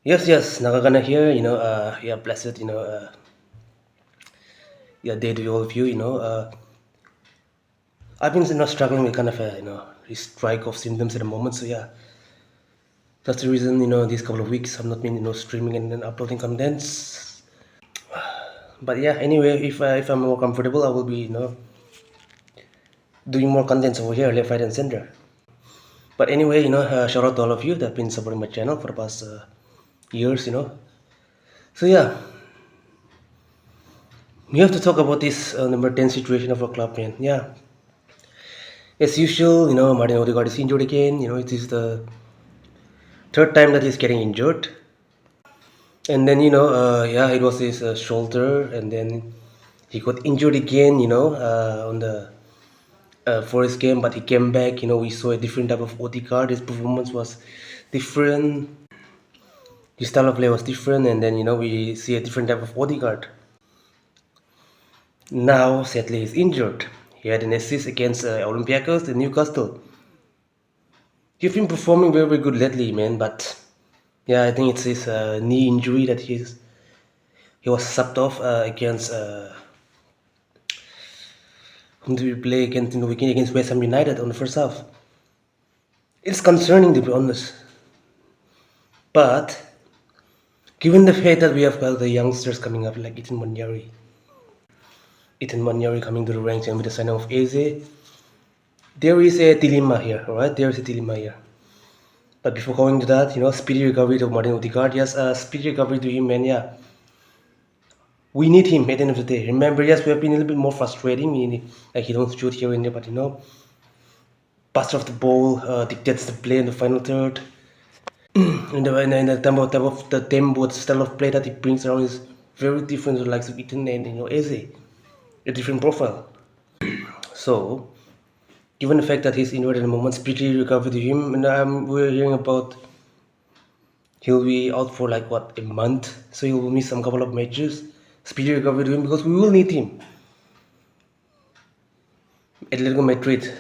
Yes, Nagagana here. Yeah, blessed. Yeah, day to all of you. I've been struggling with kind of a a strike of symptoms at the moment. So yeah, that's the reason these couple of weeks I've not been streaming and then uploading contents. But yeah, anyway, if I'm more comfortable, I will be doing more contents over here, left, right, and center. But anyway, shout out to all of you that have been supporting my channel for the past years. So yeah, we have to talk about this number 10 situation of our club, man. Yeah, as usual, Martin Ødegaard is injured again. It is the third time that he's getting injured. And then, yeah, it was his shoulder, and then he got injured again, on the Forest game, but he came back. We saw a different type of Ødegaard. His performance was different, his style of play was different, and then, we see a different type of Ødegaard. Now, sadly, he's injured. He had an assist against Olympiacos and Newcastle. You've been performing very, very good lately, man. But yeah, I think it's his knee injury that he was subbed off against whom did we play against in the weekend against West Ham United on the first half. It's concerning, to be honest. But given the fact that we have got the youngsters coming up like Nwaneri coming to the ranks, and with the signing of Eze, there is a dilemma here. All right, there is a dilemma here. But before going to that, speedy recovery to Martin Ødegaard. Yes, speedy recovery to him, man. Yeah, we need him at the end of the day. Remember, yes, we have been a little bit more frustrating. Like he don't shoot here and there, but pass off the ball dictates the play in the final third. in the tempo, the style of play that he brings around is very different to the likes of Ethan and Eze, a different profile. So, given the fact that he's injured at the moment, speedy recovery to him, and we're hearing about he'll be out for like a month, so he will miss some couple of matches. Speedy recovery to him because we will need him. Atletico Madrid,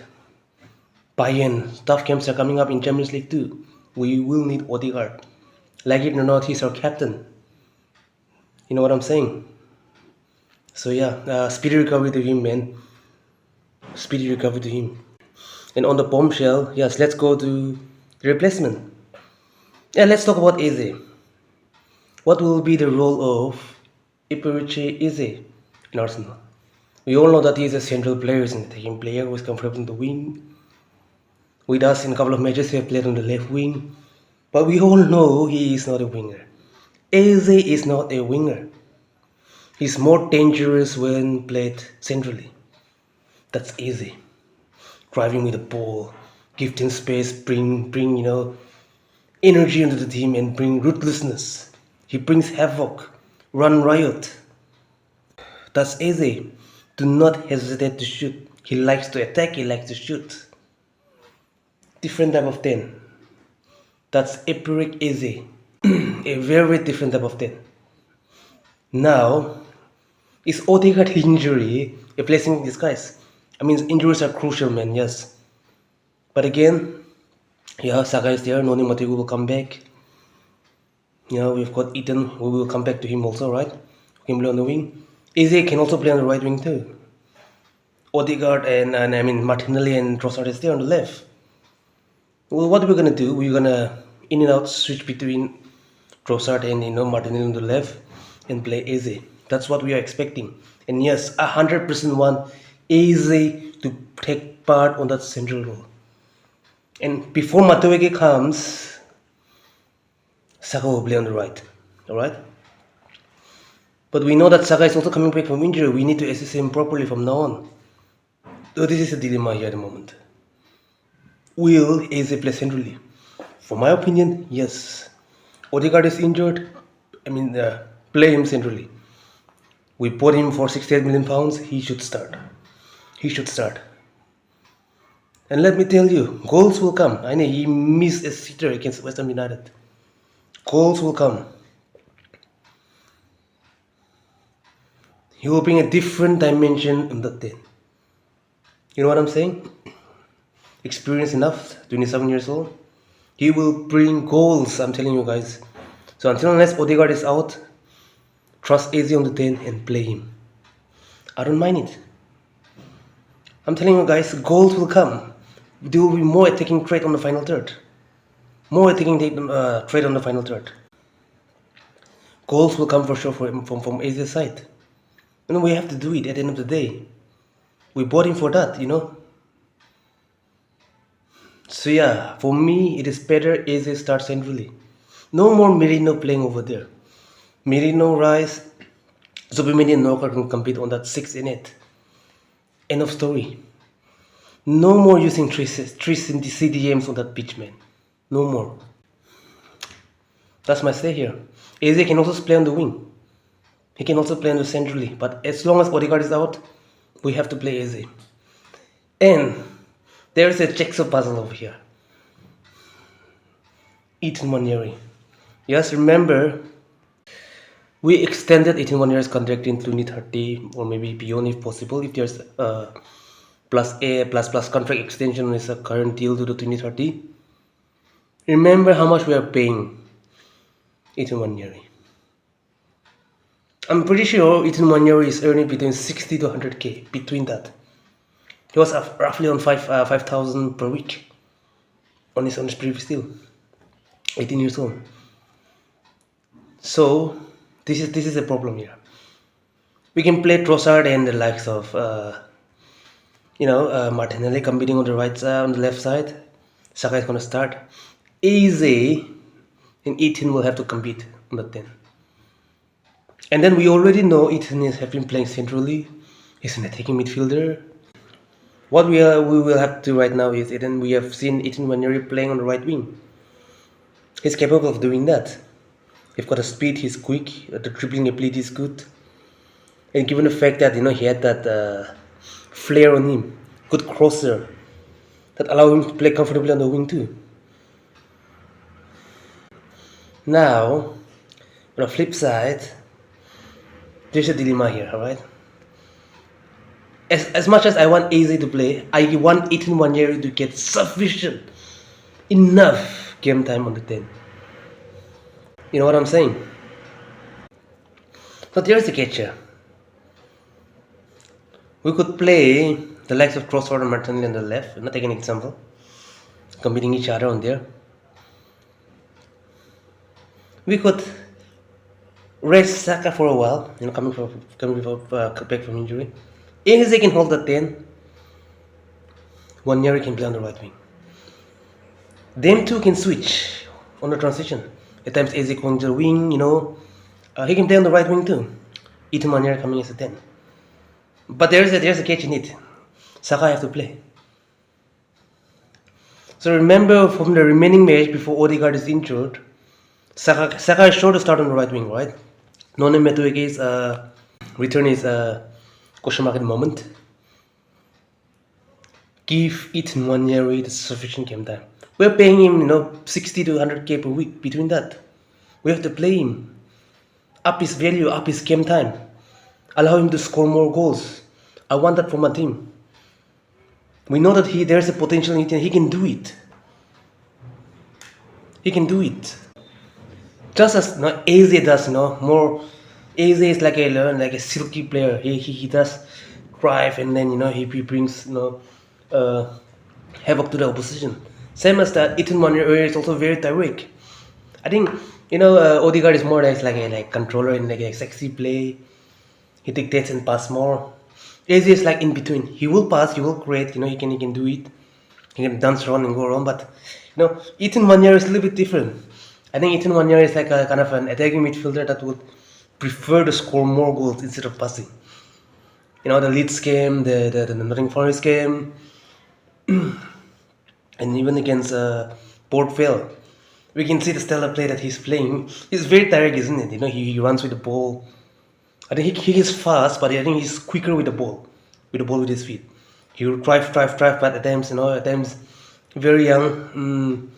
Bayern, tough games are coming up in Champions League too. We will need Ødegaard. Like it or not, he's our captain. You know what I'm saying? So yeah, speedy recovery to him, man. Speedy recovery to him. And on the bombshell, yes, let's go to the replacement. Yeah, let's talk about Eze. What will be the role of Iperiche Eze in Arsenal? We all know that he is a central player, isn't it? Attacking player who is comfortable in the wing. With us in a couple of matches, he has played on the left wing. But we all know he is not a winger. Eze is not a winger. He's more dangerous when played centrally. That's Eze. Driving with the ball, gifting space, bring energy into the team and bring ruthlessness. He brings havoc, run riot. That's Eze. Do not hesitate to shoot. He likes to attack, he likes to shoot. Different type of 10. That's Epic Eze. A very different type of 10. Now, is Ødegaard injury a blessing in disguise? I mean, injuries are crucial, man, yes. But again, yeah, Saka is there, Noni Matigu will come back. We've got Ethan, we will come back to him also, right? He can play on the wing. Eze can also play on the right wing too. Ødegaard and Martinelli and Trossard is there on the left. Well, what we're gonna do, we're gonna in and out switch between Trossard and Martinelli on the left and play Eze. That's what we are expecting. And yes, 100% want Eze to take part on that central role. And before Madueke comes, Saka will play on the right. Alright? But we know that Saka is also coming back from injury. We need to assess him properly from now on. So this is a dilemma here at the moment. Will Eze play centrally? For my opinion, yes. Ødegaard is injured. Play him centrally. We bought him for 68 million pounds. He should start. He should start. And let me tell you, goals will come. I know he missed a sitter against West Ham United. Goals will come. He will bring a different dimension in that 10. You know what I'm saying? Experience enough, 27 years old. He will bring goals, I'm telling you guys. So until unless Ødegaard is out, trust Eze on the 10 and play him. I don't mind it. I'm telling you guys, goals will come. There will be more attacking threat on the final third. More attacking threat on the final third. Goals will come for sure from Aze's side. We have to do it at the end of the day. We bought him for that, So yeah, for me, it is better Eze starts centrally. No more Merino playing over there. Merino, Rice, Zubimendi and Norca can compete on that 6 and 8. End of story. No more using three CDMs on that pitch, man. No more. That's my say here. Eze can also play on the wing. He can also play on the centrally. But as long as Ødegaard is out, we have to play Eze. And there's a jigsaw puzzle over here. Nwaneri. Yes, remember, we extended Nwaneri's contract in 2030 or maybe beyond if possible. If there's plus contract extension on his current deal to the 2030. Remember how much we are paying Nwaneri. I'm pretty sure Nwaneri is earning between 60 to 100k, between that. He was roughly on 5,000 per week on his previous deal. 18 years old. So this is a problem here. We can play Trossard and the likes of Martinelli competing on the right side, on the left side. Saka is gonna start. Eze and Ethan will have to compete on the 10. And then we already know Ethan has been playing centrally. He's an attacking midfielder. What we will have to right now is we have seen Nwaneri playing on the right wing. He's capable of doing that. He's got a speed, he's quick, the dribbling ability is good. And given the fact that he had that flair on him, good crosser, that allowed him to play comfortably on the wing too. Now, on the flip side, there's a dilemma here, alright? As much as I want Eze to play, I want Nwaneri to get sufficient, enough game time on the 10. You know what I'm saying? So there's the catcher. We could play the likes of Trossard and Martinelli on the left, not take an example, competing each other on there. We could rest Saka for a while, coming back from injury. Eze can hold the 10. Nwaneri can play on the right wing. Them two can switch on the transition. At times Eze going to the wing, he can play on the right wing too. Nwaneri coming as a 10. But there's a catch in it. Saka have to play. So remember from the remaining match before Ødegaard is injured, Saka is sure to start on the right wing, right? Noni Madueke's return is question mark at the moment. Give Nwaneri the sufficient game time. We're paying him, 60 to 100k per week. Between that, we have to play him, up his value, up his game time, allow him to score more goals. I want that from my team. We know that there's a potential in it. He can do it. He can do it. Just as Eze does, more. Eze is like a silky player. He does drive and then he brings havoc to the opposition. Same as that, Nwaneri is also very direct. I think Ødegaard is more like a controller in a sexy play. He dictates and pass more. Eze is like in between. He will pass, he will create. He can do it. He can dance around and go around. But Nwaneri is a little bit different. I think Nwaneri is like a kind of an attacking midfielder that would prefer to score more goals instead of passing. The Leeds game, the Nottingham Forest game, and even against Port Vale, we can see the style of play that he's playing. He's very direct, isn't it? He runs with the ball. I think he is fast, but I think he's quicker with the ball with his feet. He will drive, but at times, very young.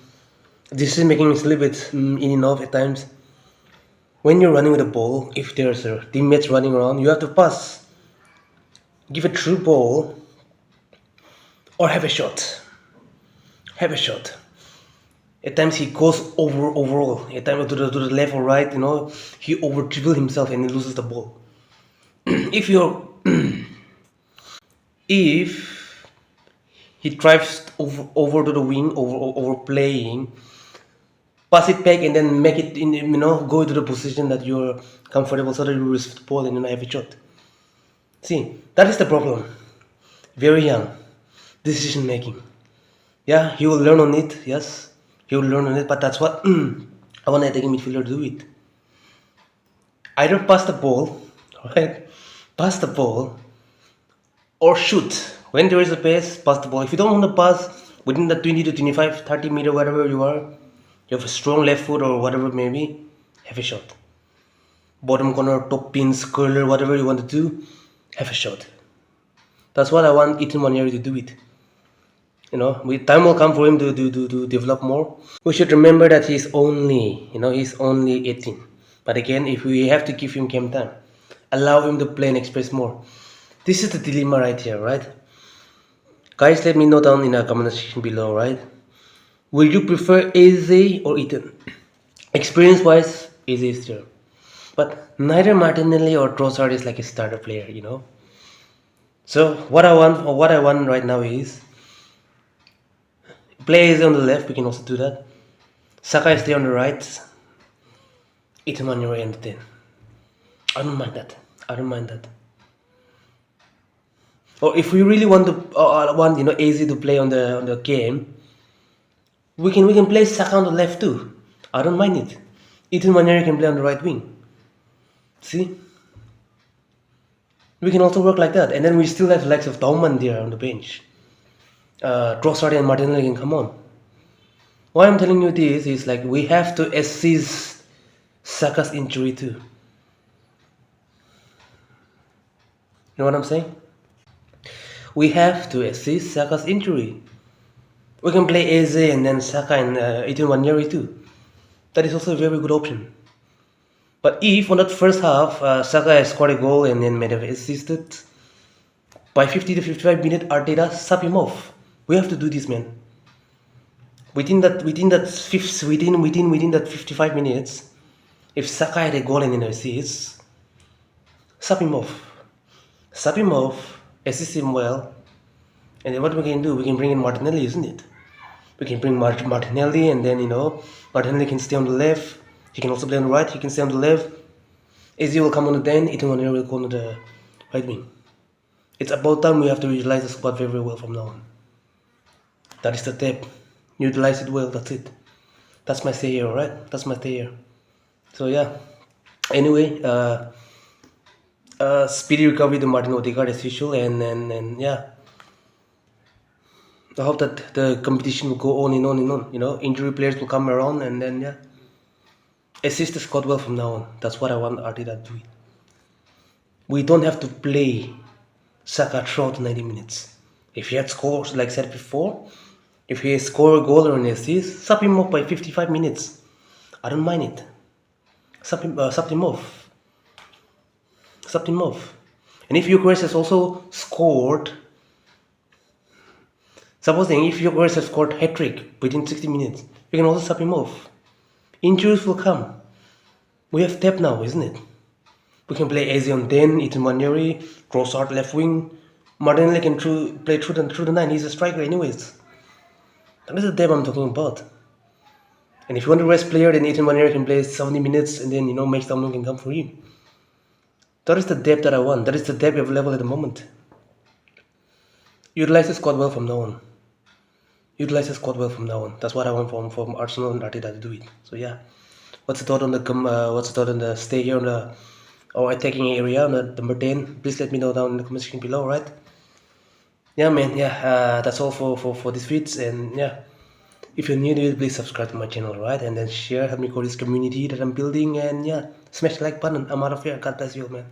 Decision making is a little bit in and off at times. When you're running with the ball, if there's teammates running around, you have to pass. Give a true ball, or have a shot. At times he goes overall. At times to the left or right, he over dribble himself and he loses the ball. if you're if he drives over to the wing, overplaying, pass it back and then make it in, go to the position that you're comfortable so that you receive the ball and have a shot. See, that is the problem. Very young, decision making. Yeah, he will learn on it. Yes, he will learn on it. But that's what I want an attacking midfielder to do it. Either pass the ball, right? Pass the ball, or shoot. When there is a pace, pass the ball. If you don't want to pass within the 20 to 25, 30 meter, whatever you are, you have a strong left foot or whatever it may be, have a shot. Bottom corner, top pins, curler, whatever you want to do, have a shot. That's what I want Nwaneri to do it. Time will come for him to develop more. We should remember that he's only 18. But again, if we have to give him game time, allow him to play and express more. This is the dilemma right here, right? Guys, let me know down in the comment section below, right? Will you prefer AZ or Ethan? Experience-wise, AZ is there. But neither Martinelli or Trossard is like a starter player, So what I want right now is play AZ on the left. We can also do that. Saka is there on the right. Ethan Nwaneri and the 10. I don't mind that. Or if we really want AZ to play on the game, we can play Saka on the left too. I don't mind it. Ethan Nwaneri can play on the right wing. See? We can also work like that. And then we still have the likes of Dauman there on the bench. Trossard and Martinelli can come on. Why I'm telling you this is like we have to assist Saka's injury too. You know what I'm saying? We have to assist Saka's injury. We can play AZ and then Saka and Ethan Nwaneri too. That is also a very good option. But if on that first half Saka has scored a goal and then might have assisted, by 50 to 55 minutes Arteta sub him off. We have to do this, man. Within that 55 minutes, if Saka had a goal and an assist, sub him off. Assist him well, and then what we can do, we can bring in Martinelli, isn't it? We can bring Martinelli, and then Martinelli can stay on the left. He can also play on the right. He can stay on the left. AZ will come on the 10. Ethan Nwaneri will go on the right wing. It's about time we have to utilize the squad very, very well from now on. That is the tip. Utilize it well. That's it. That's my stay here, alright? That's my stay here. So yeah. Anyway, speedy recovery to Martin Ødegaard as usual, and yeah. I hope that the competition will go on and on and on. Injury players will come around, and then yeah. Assist the squad well from now on. That's what I want Arteta to do. We don't have to play Saka throughout 90 minutes. If he had scores, like I said before, if he score a goal or an assist, sub him off by 55 minutes. I don't mind it. Sub him off. And if Ødegaard has also scored, supposing if Ødegaard has scored hat-trick within 60 minutes, we can also sub him off. Injuries will come. We have depth now, isn't it? We can play AZ on 10, Ethan Nwaneri, Trossard left wing. Martinelli can play through the 9. He's a striker anyways. That is the depth I'm talking about. And if you want to rest player, then Ethan Nwaneri can play 70 minutes and then make someone can come for him. That is the depth that I want. That is the depth available at the moment. Utilize the squad well from now on. That's what I want from Arsenal and Arteta to do it. So yeah, what's the thought on the stay here on our attacking area on the number 10? Please let me know down in the comment section below, right? Yeah, man. Yeah, that's all for this vids, and yeah, if you're new to it, please subscribe to my channel, right? And then share, help me grow this community that I'm building, and yeah, smash the like button. I'm out of here. God bless you all, man.